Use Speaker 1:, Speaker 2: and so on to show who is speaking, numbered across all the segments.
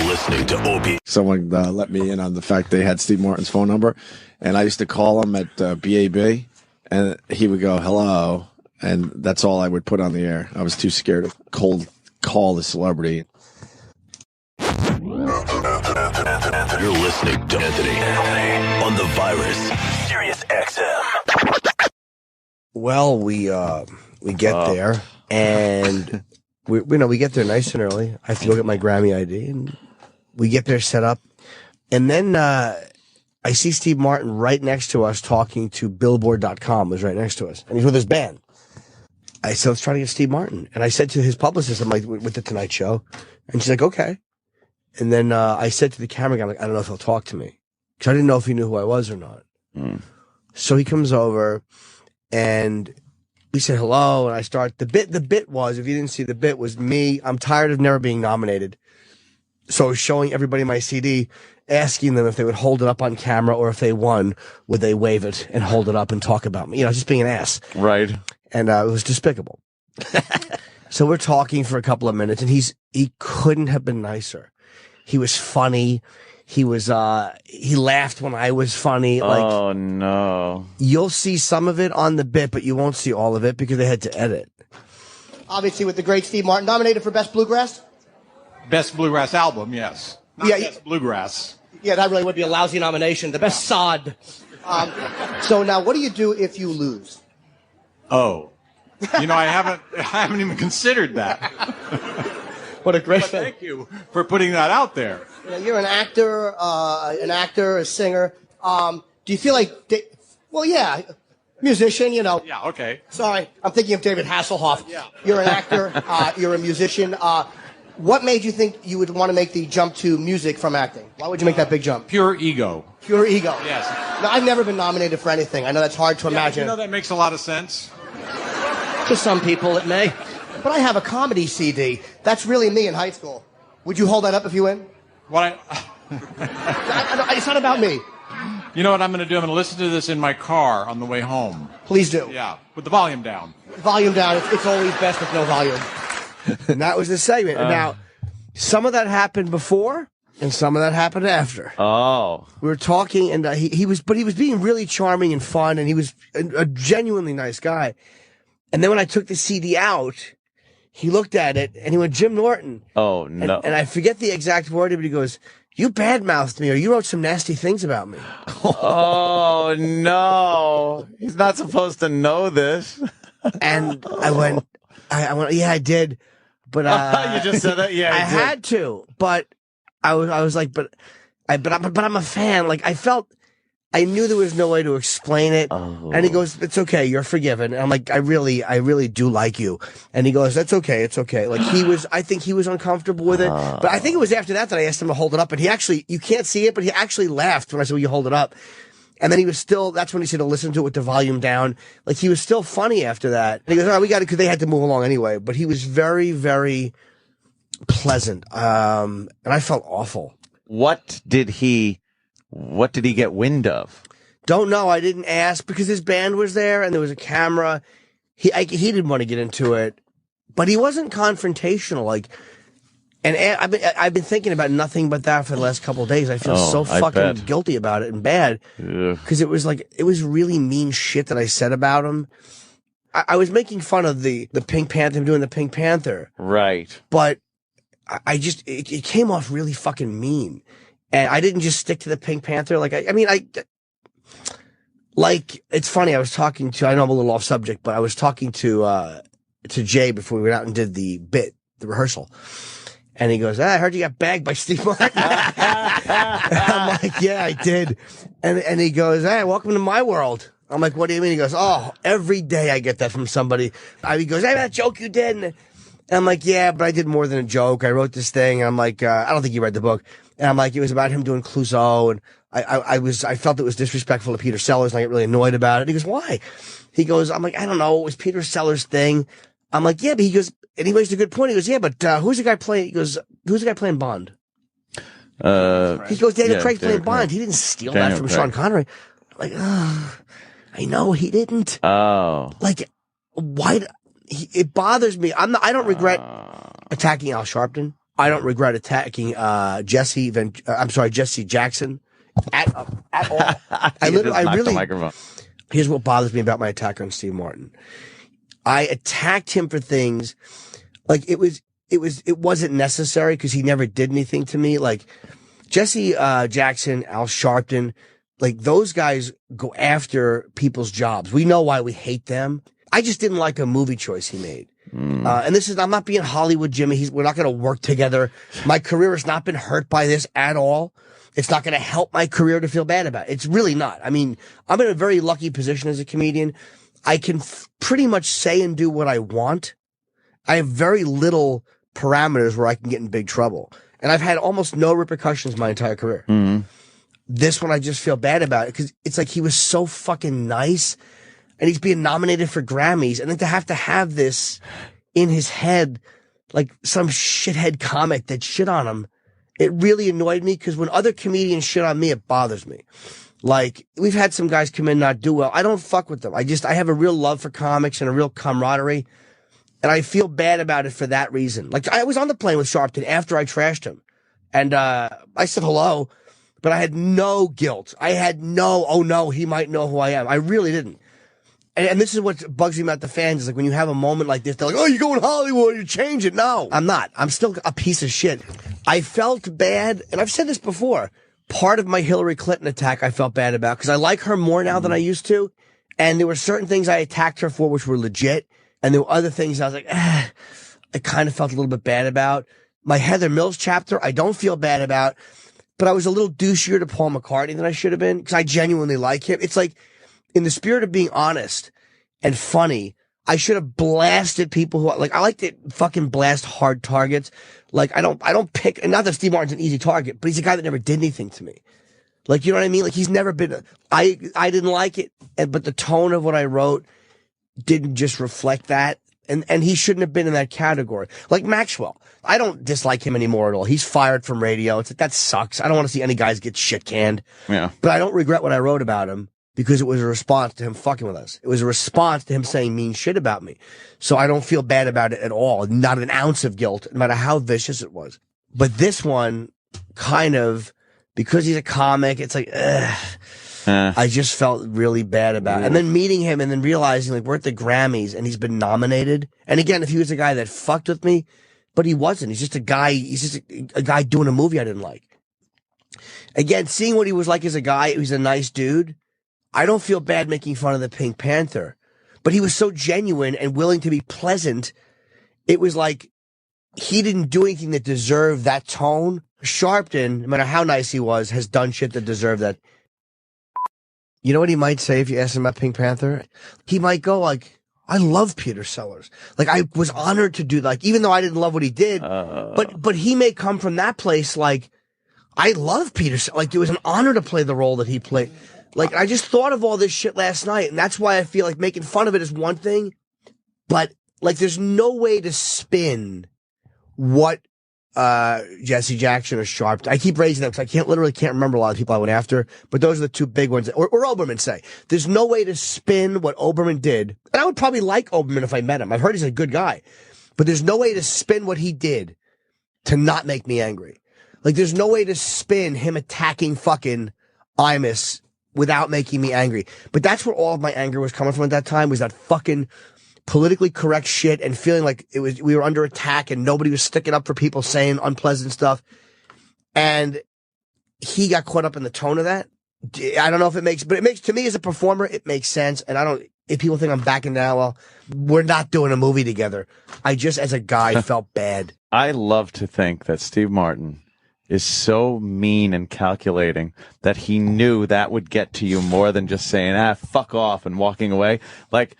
Speaker 1: listening to OP.
Speaker 2: Someone let me in on the fact they had Steve Martin's phone number, and I used to call him at BAB, and he would go, hello, and that's all I would put on the air. I was too scared to cold call the celebrity.
Speaker 1: You're listening to Anthony on the Virus, Sirius XM.
Speaker 3: Well, we get there, and we get there nice and early. I have to go get my Grammy ID, and we get there set up, and then I see Steve Martin right next to us talking to Billboard.com. Was right next to us, and he's with his band. I said, let's try to get Steve Martin, and I said to his publicist, I'm like, with the Tonight Show, and she's like, okay. And then I said to the camera guy, I'm like, I don't know if he'll talk to me, because I didn't know if he knew who I was or not. So he comes over, and we said hello, and I start the bit was, if you didn't see, the bit was me. I'm tired of never being nominated. So I was showing everybody my CD, asking them if they would hold it up on camera, or if they won, would they wave it and hold it up and talk about me? You know, just being an ass.
Speaker 4: Right.
Speaker 3: And it was despicable. So we're talking for a couple of minutes, and he couldn't have been nicer. He was funny. He laughed when I was funny. Like,
Speaker 4: oh, no.
Speaker 3: You'll see some of it on the bit, but you won't see all of it because they had to edit.
Speaker 5: Obviously, with the great Steve Martin, nominated for Best Bluegrass?
Speaker 6: Best Bluegrass Album, yes. Not Best Bluegrass.
Speaker 5: Yeah, that really would be a lousy nomination. The best sod. So now, what do you do if you lose?
Speaker 6: Oh. You know, I haven't even considered that.
Speaker 5: What a great thing.
Speaker 6: Thank you for putting that out there.
Speaker 5: You know, you're an actor, a singer. Do you feel like, well, yeah, musician, you know.
Speaker 6: Yeah, okay.
Speaker 5: Sorry, I'm thinking of David Hasselhoff.
Speaker 6: Yeah.
Speaker 5: You're an actor, you're a musician. What made you think you would want to make the jump to music from acting? Why would you make that big jump?
Speaker 6: Pure ego.
Speaker 5: Pure ego.
Speaker 6: Yes.
Speaker 5: Now, I've never been nominated for anything. I know that's hard to imagine.
Speaker 6: You know, that makes a lot of sense.
Speaker 5: To some people, it may. But I have a comedy CD. That's really me in high school. Would you hold that up if you win? It's not about me.
Speaker 6: You know what I'm going to do? I'm going to listen to this in my car on the way home.
Speaker 5: Please do.
Speaker 6: Yeah, with the volume down.
Speaker 5: Volume down. It's always best with no volume.
Speaker 3: And that was the segment. Now, some of that happened before, and some of that happened after.
Speaker 4: Oh.
Speaker 3: We were talking, and he was being really charming and fun, and he was a genuinely nice guy. And then when I took the CD out, he looked at it, and he went, Jim Norton.
Speaker 4: Oh, no.
Speaker 3: And I forget the exact word, but he goes, you badmouthed me, or you wrote some nasty things about me.
Speaker 4: Oh, no. He's not supposed to know this.
Speaker 3: And I went, yeah, I did. But
Speaker 4: you just said that? Yeah,
Speaker 3: I had to. But I was like, but I'm a fan. Like, I knew there was no way to explain it. Oh. And he goes, it's okay, you're forgiven. And I'm like, I really do like you. And he goes, that's okay, it's okay. Like, I think he was uncomfortable with it. But I think it was after that I asked him to hold it up. And he actually, you can't see it, but he actually laughed when I said, will you hold it up? And then that's when he said to listen to it with the volume down. Like, he was still funny after that. And he goes, all right, we got it, because they had to move along anyway. But he was very, very pleasant. And I felt awful.
Speaker 4: What did he get wind of?
Speaker 3: Don't know. I didn't ask because his band was there and there was a camera. He didn't want to get into it, but he wasn't confrontational. Like, and I've been thinking about nothing but that for the last couple of days. I feel so fucking guilty about it and bad because it was really mean shit that I said about him. I was making fun of the Pink Panther, him doing the Pink Panther,
Speaker 4: right?
Speaker 3: But it came off really fucking mean. And I didn't just stick to the Pink Panther. Like, it's funny. I was talking to, I know I'm a little off subject, but I was talking to Jay before we went out and did the rehearsal. And he goes, I heard you got bagged by Steve Martin. I'm like, yeah, I did. And he goes, hey, welcome to my world. I'm like, what do you mean? He goes, oh, every day I get that from somebody. He goes, hey, that joke you did. And I'm like, yeah, but I did more than a joke. I wrote this thing. And I'm like, I don't think you read the book. And I'm like, it was about him doing Clouseau, and I felt it was disrespectful to Peter Sellers, and I get really annoyed about it. He goes, why? He goes, I'm like, I don't know, it was Peter Sellers' thing. I'm like, yeah, but he goes, and he makes a good point. He goes, yeah, but who's the guy playing? He goes, who's the guy playing Bond? He goes, Daniel Craig's playing Bond. He didn't steal that from Sean Connery. I'm like, I know he didn't.
Speaker 4: Oh,
Speaker 3: like, why? It bothers me. I don't regret attacking Al Sharpton. I don't regret attacking Jesse Jackson at all. I really.
Speaker 4: Microphone.
Speaker 3: Here's what bothers me about my attack on Steve Martin. I attacked him for things like it wasn't necessary because he never did anything to me. Like Jesse Jackson, Al Sharpton, like those guys go after people's jobs. We know why we hate them. I just didn't like a movie choice he made. And I'm not being Hollywood Jimmy. We're not going to work together. My career has not been hurt by this at all. It's not going to help my career to feel bad about it. It's really not. I mean, I'm in a very lucky position as a comedian. I can pretty much say and do what I want. I have very little parameters where I can get in big trouble. And I've had almost no repercussions my entire career. This one I just feel bad about it because it's like he was so fucking nice. And he's being nominated for Grammys. And then to have this in his head, like some shithead comic that shit on him, it really annoyed me because when other comedians shit on me, it bothers me. Like, we've had some guys come in not do well. I don't fuck with them. I have a real love for comics and a real camaraderie. And I feel bad about it for that reason. Like, I was on the plane with Sharpton after I trashed him. And I said hello, but I had no guilt. I had no, oh no, he might know who I am. I really didn't. And this is what bugs me about the fans is like when you have a moment like this, they're like, oh, you're going Hollywood, you change it. No, I'm not. I'm still a piece of shit. I felt bad, and I've said this before. Part of my Hillary Clinton attack I felt bad about because I like her more now than I used to. And there were certain things I attacked her for which were legit. And there were other things I was like, I kind of felt a little bit bad about. My Heather Mills chapter, I don't feel bad about. But I was a little douchier to Paul McCartney than I should have been because I genuinely like him. It's like, in the spirit of being honest and funny, I should have blasted people who I like to fucking blast hard targets. Like I don't pick, and not that Steve Martin's an easy target, but he's a guy that never did anything to me. Like, you know what I mean? Like he's never been, I didn't like it, but the tone of what I wrote didn't just reflect that. And he shouldn't have been in that category. Like Maxwell. I don't dislike him anymore at all. He's fired from radio. It's like, that sucks. I don't want to see any guys get shit canned. Yeah. But I don't regret what I wrote about him. Because it was a response to him fucking with us. It was a response to him saying mean shit about me. So I don't feel bad about it at all. Not an ounce of guilt, no matter how vicious it was. But this one, kind of, because he's a comic, it's like, I just felt really bad about it. And then meeting him and then realizing, like, we're at the Grammys and he's been nominated. And again, if he was a guy that fucked with me, but he wasn't. He's just a guy, a guy doing a movie I didn't like. Again, seeing what he was like as a guy, he was a nice dude. I don't feel bad making fun of the Pink Panther, but he was so genuine and willing to be pleasant. It was like he didn't do anything that deserved that tone. Sharpton, no matter how nice he was, has done shit that deserved that. You know what he might say if you ask him about Pink Panther? He might go like, I love Peter Sellers. Like, I was honored to do, like, even though I didn't love what he did, but he may come from that place like, I love Peter Sellers. Like, it was an honor to play the role that he played. Like, I just thought of all this shit last night, and that's why I feel like making fun of it is one thing, but, like, there's no way to spin what Jesse Jackson or Sharp. I keep raising them because I literally can't remember a lot of people I went after, but those are the two big ones. Or Oberman, say. There's no way to spin what Oberman did, and I would probably like Oberman if I met him. I've heard he's a good guy, but there's no way to spin what he did to not make me angry. Like, there's no way to spin him attacking fucking Imus without making me angry. But that's where all of my anger was coming from at that time, was that fucking politically correct shit and feeling like we were under attack and nobody was sticking up for people saying unpleasant stuff. And he got caught up in the tone of that. I don't know if it makes, but it makes, to me as a performer, it makes sense. And if people think I'm backing down, well, we're not doing a movie together. I just, as a guy, felt bad.
Speaker 4: I love to think that Steve Martin is so mean and calculating that he knew that would get to you more than just saying, fuck off and walking away. Like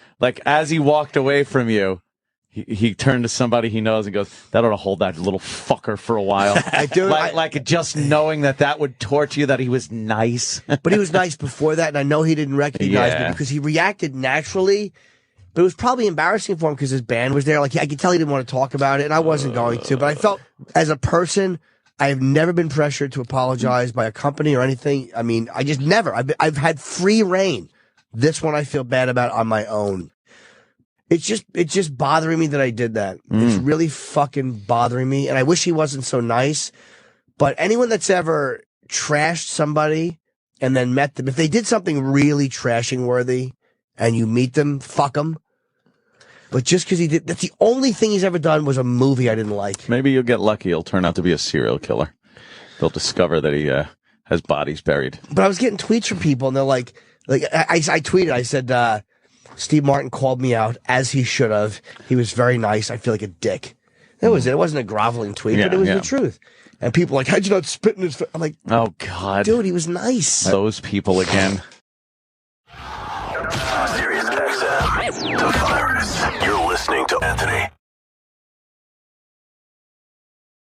Speaker 4: as he walked away from you, he turned to somebody he knows and goes, that ought to hold that little fucker for a while.
Speaker 3: I do.
Speaker 4: Like just knowing that would torture you, that he was nice.
Speaker 3: But he was nice before that, and I know he didn't recognize me because he reacted naturally. But it was probably embarrassing for him because his band was there. Like, I could tell he didn't want to talk about it, and I wasn't going to. But I felt, as a person, I have never been pressured to apologize by a company or anything. I mean, I just never. I've had free reign. This one I feel bad about on my own. It's just bothering me that I did that. It's really fucking bothering me. And I wish he wasn't so nice. But anyone that's ever trashed somebody and then met them, if they did something really trashing worthy and you meet them, fuck them. But just because he did, that's the only thing he's ever done was a movie I didn't like.
Speaker 4: Maybe you'll get lucky. He'll turn out to be a serial killer. They'll discover that he has bodies buried.
Speaker 3: But I was getting tweets from people and they're like I tweeted, I said, Steve Martin called me out, as he should have. He was very nice. I feel like a dick. That was it. It wasn't a groveling tweet, but it was the truth. And people were like, how'd you not spit in his face? I'm like,
Speaker 4: oh, God.
Speaker 3: Dude, he was nice.
Speaker 4: Those people again.
Speaker 1: Sirius XM, The Virus. You're listening to Anthony